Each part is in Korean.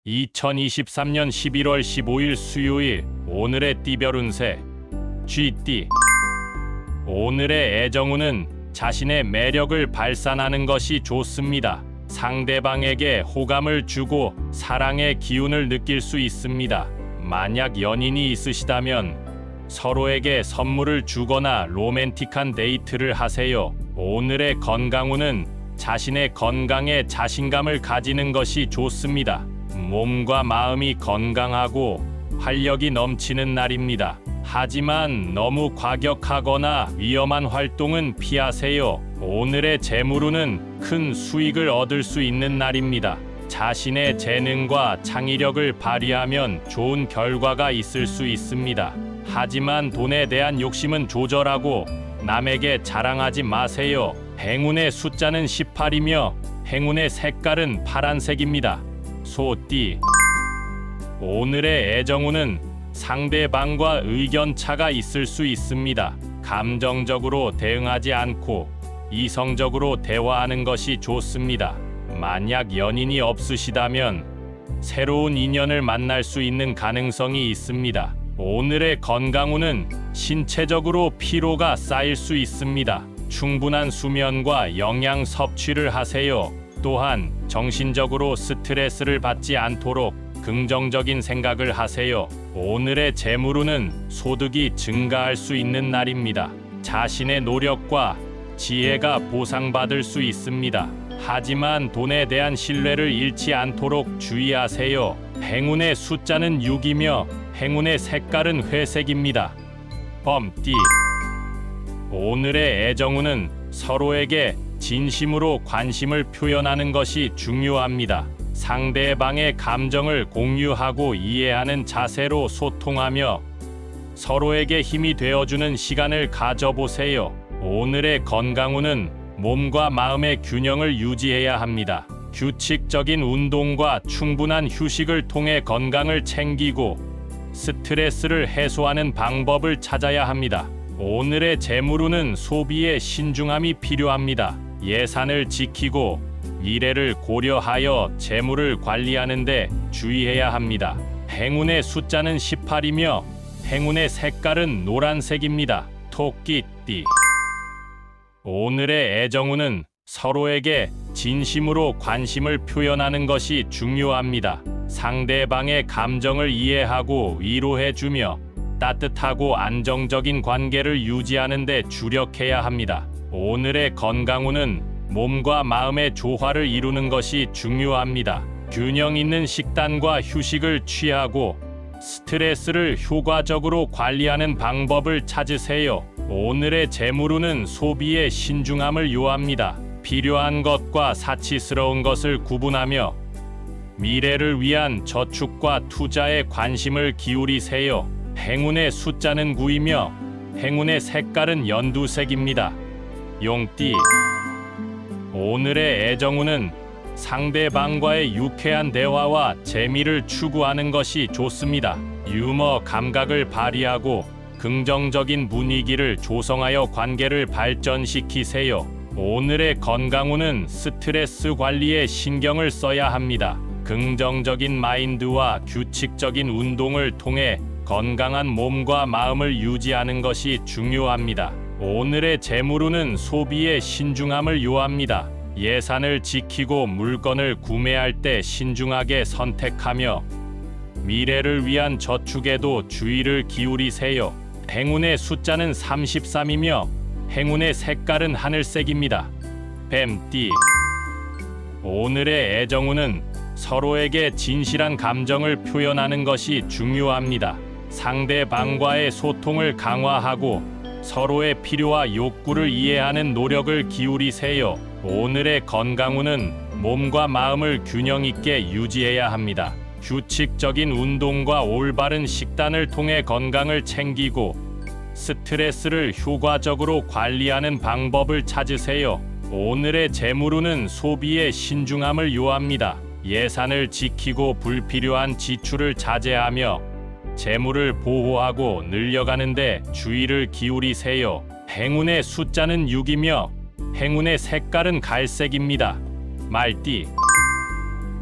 2023년 11월 15일 수요일 오늘의 띠별 운세 쥐띠. 오늘의 애정운은 자신의 매력을 발산하는 것이 좋습니다. 상대방에게 호감을 주고 사랑의 기운을 느낄 수 있습니다. 만약 연인이 있으시다면 서로에게 선물을 주거나 로맨틱한 데이트를 하세요. 오늘의 건강운은 자신의 건강에 자신감을 가지는 것이 좋습니다. 몸과 마음이 건강하고 활력이 넘치는 날입니다. 하지만 너무 과격하거나 위험한 활동은 피하세요. 오늘의 재물운은 큰 수익을 얻을 수 있는 날입니다. 자신의 재능과 창의력을 발휘하면 좋은 결과가 있을 수 있습니다. 하지만 돈에 대한 욕심은 조절하고 남에게 자랑하지 마세요. 행운의 숫자는 18이며 행운의 색깔은 파란색입니다. 소띠. 오늘의 애정운은 상대방과 의견차가 있을 수 있습니다. 감정적으로 대응하지 않고 이성적으로 대화하는 것이 좋습니다. 만약 연인이 없으시다면 새로운 인연을 만날 수 있는 가능성이 있습니다. 오늘의 건강운은 신체적으로 피로가 쌓일 수 있습니다. 충분한 수면과 영양 섭취를 하세요. 또한 정신적으로 스트레스를 받지 않도록 긍정적인 생각을 하세요. 오늘의 재물운은 소득이 증가할 수 있는 날입니다. 자신의 노력과 지혜가 보상받을 수 있습니다. 하지만 돈에 대한 신뢰를 잃지 않도록 주의하세요. 행운의 숫자는 6이며 행운의 색깔은 회색입니다. 범띠. 오늘의 애정운은 서로에게 진심으로 관심을 표현하는 것이 중요합니다. 상대방의 감정을 공유하고 이해하는 자세로 소통하며 서로에게 힘이 되어주는 시간을 가져보세요. 오늘의 건강운은 몸과 마음의 균형을 유지해야 합니다. 규칙적인 운동과 충분한 휴식을 통해 건강을 챙기고 스트레스를 해소하는 방법을 찾아야 합니다. 오늘의 재물운은 소비에 신중함이 필요합니다. 예산을 지키고 미래를 고려하여 재물을 관리하는 데 주의해야 합니다. 행운의 숫자는 18이며 행운의 색깔은 노란색입니다. 토끼띠. 오늘의 애정운은 서로에게 진심으로 관심을 표현하는 것이 중요합니다. 상대방의 감정을 이해하고 위로해주며 따뜻하고 안정적인 관계를 유지하는 데 주력해야 합니다. 오늘의 건강운은 몸과 마음의 조화를 이루는 것이 중요합니다. 균형 있는 식단과 휴식을 취하고 스트레스를 효과적으로 관리하는 방법을 찾으세요. 오늘의 재물운은 소비에 신중함을 요합니다. 필요한 것과 사치스러운 것을 구분하며 미래를 위한 저축과 투자에 관심을 기울이세요. 행운의 숫자는 9이며 행운의 색깔은 연두색입니다. 용띠. 오늘의 애정운은 상대방과의 유쾌한 대화와 재미를 추구하는 것이 좋습니다. 유머 감각을 발휘하고 긍정적인 분위기를 조성하여 관계를 발전시키세요. 오늘의 건강운은 스트레스 관리에 신경을 써야 합니다. 긍정적인 마인드와 규칙적인 운동을 통해 건강한 몸과 마음을 유지하는 것이 중요합니다. 오늘의 재물운은 소비에 신중함을 요합니다. 예산을 지키고 물건을 구매할 때 신중하게 선택하며 미래를 위한 저축에도 주의를 기울이세요. 행운의 숫자는 33이며 행운의 색깔은 하늘색입니다. 뱀띠. 오늘의 애정운은 서로에게 진실한 감정을 표현하는 것이 중요합니다. 상대방과의 소통을 강화하고 서로의 필요와 욕구를 이해하는 노력을 기울이세요. 오늘의 건강운은 몸과 마음을 균형 있게 유지해야 합니다. 규칙적인 운동과 올바른 식단을 통해 건강을 챙기고 스트레스를 효과적으로 관리하는 방법을 찾으세요. 오늘의 재물운은 소비에 신중함을 요합니다. 예산을 지키고 불필요한 지출을 자제하며 재물을 보호하고 늘려가는 데 주의를 기울이세요. 행운의 숫자는 6이며 행운의 색깔은 갈색입니다. 말띠.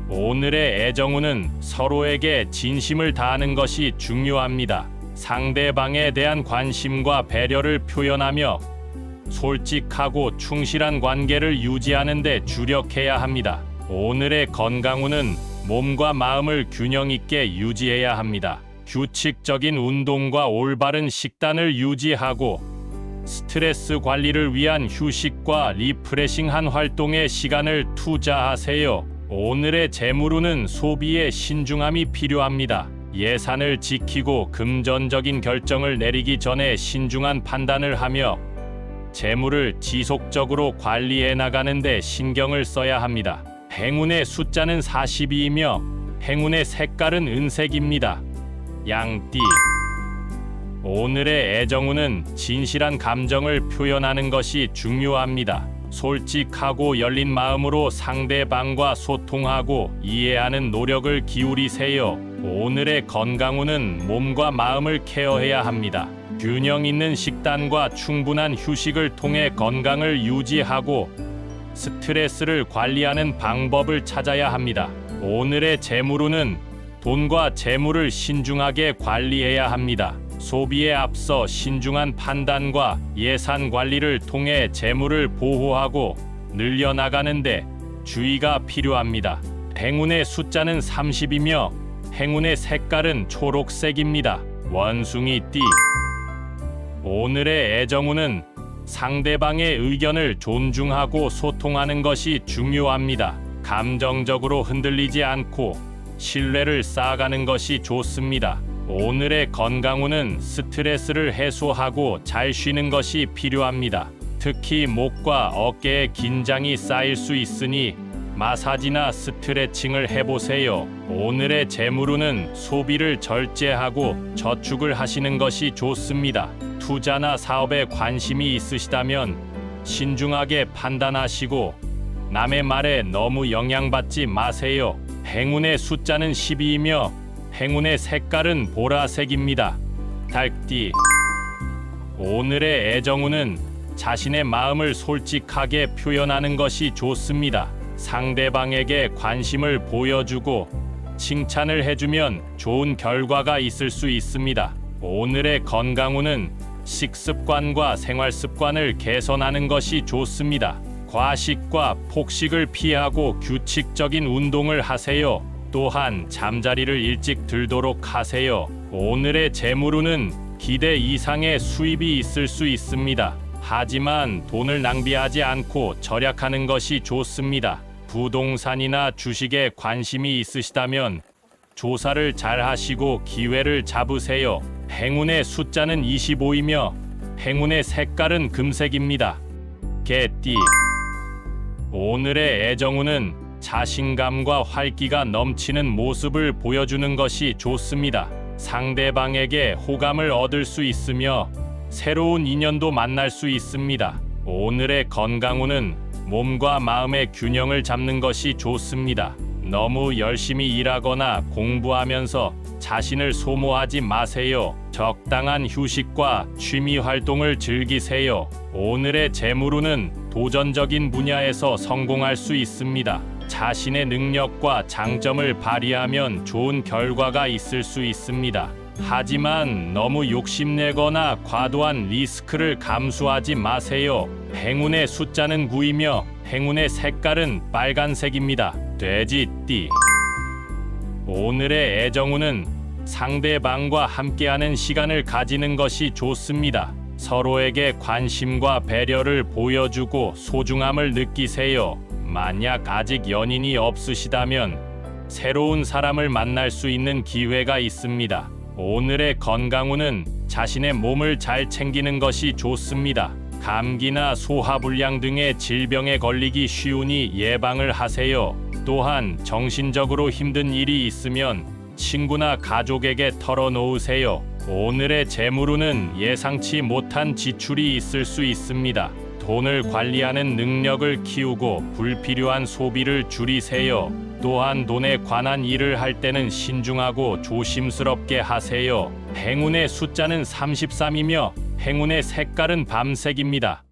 오늘의 애정운은 서로에게 진심을 다하는 것이 중요합니다. 상대방에 대한 관심과 배려를 표현하며 솔직하고 충실한 관계를 유지하는 데 주력해야 합니다. 오늘의 건강운은 몸과 마음을 균형 있게 유지해야 합니다. 규칙적인 운동과 올바른 식단을 유지하고 스트레스 관리를 위한 휴식과 리프레싱한 활동에 시간을 투자하세요. 오늘의 재물운은 소비에 신중함이 필요합니다. 예산을 지키고 금전적인 결정을 내리기 전에 신중한 판단을 하며 재물을 지속적으로 관리해 나가는 데 신경을 써야 합니다. 행운의 숫자는 42이며 행운의 색깔은 은색입니다. 양띠. 오늘의 애정운은 진실한 감정을 표현하는 것이 중요합니다. 솔직하고 열린 마음으로 상대방과 소통하고 이해하는 노력을 기울이세요. 오늘의 건강운은 몸과 마음을 케어해야 합니다. 균형 있는 식단과 충분한 휴식을 통해 건강을 유지하고 스트레스를 관리하는 방법을 찾아야 합니다. 오늘의 재물운은 돈과 재물을 신중하게 관리해야 합니다. 소비에 앞서 신중한 판단과 예산 관리를 통해 재물을 보호하고 늘려나가는데 주의가 필요합니다. 행운의 숫자는 30이며 행운의 색깔은 초록색입니다. 원숭이띠. 오늘의 애정운은 상대방의 의견을 존중하고 소통하는 것이 중요합니다. 감정적으로 흔들리지 않고 신뢰를 쌓아가는 것이 좋습니다. 오늘의 건강운은 스트레스를 해소하고 잘 쉬는 것이 필요합니다. 특히 목과 어깨에 긴장이 쌓일 수 있으니 마사지나 스트레칭을 해보세요. 오늘의 재물운은 소비를 절제하고 저축을 하시는 것이 좋습니다. 투자나 사업에 관심이 있으시다면 신중하게 판단하시고 남의 말에 너무 영향받지 마세요. 행운의 숫자는 12이며 행운의 색깔은 보라색입니다. 닭띠. 오늘의 애정운은 자신의 마음을 솔직하게 표현하는 것이 좋습니다. 상대방에게 관심을 보여주고 칭찬을 해주면 좋은 결과가 있을 수 있습니다. 오늘의 건강운은 식습관과 생활습관을 개선하는 것이 좋습니다. 과식과 폭식을 피하고 규칙적인 운동을 하세요. 또한 잠자리를 일찍 들도록 하세요. 오늘의 재물운은 기대 이상의 수입이 있을 수 있습니다. 하지만 돈을 낭비하지 않고 절약하는 것이 좋습니다. 부동산이나 주식에 관심이 있으시다면 조사를 잘 하시고 기회를 잡으세요. 행운의 숫자는 25이며 행운의 색깔은 금색입니다. 개띠. 오늘의 애정운은 자신감과 활기가 넘치는 모습을 보여주는 것이 좋습니다. 상대방에게 호감을 얻을 수 있으며 새로운 인연도 만날 수 있습니다. 오늘의 건강운은 몸과 마음의 균형을 잡는 것이 좋습니다. 너무 열심히 일하거나 공부하면서 자신을 소모하지 마세요. 적당한 휴식과 취미 활동을 즐기세요. 오늘의 재물운은 도전적인 분야에서 성공할 수 있습니다. 자신의 능력과 장점을 발휘하면 좋은 결과가 있을 수 있습니다. 하지만 너무 욕심내거나 과도한 리스크를 감수하지 마세요. 행운의 숫자는 9이며 행운의 색깔은 빨간색입니다. 돼지띠. 오늘의 애정운은 상대방과 함께하는 시간을 가지는 것이 좋습니다. 서로에게 관심과 배려를 보여주고 소중함을 느끼세요. 만약 아직 연인이 없으시다면 새로운 사람을 만날 수 있는 기회가 있습니다. 오늘의 건강운은 자신의 몸을 잘 챙기는 것이 좋습니다. 감기나 소화불량 등의 질병에 걸리기 쉬우니 예방을 하세요. 또한 정신적으로 힘든 일이 있으면 친구나 가족에게 털어놓으세요. 오늘의 재물운은 예상치 못한 지출이 있을 수 있습니다. 돈을 관리하는 능력을 키우고 불필요한 소비를 줄이세요. 또한 돈에 관한 일을 할 때는 신중하고 조심스럽게 하세요. 행운의 숫자는 33이며 행운의 색깔은 밤색입니다.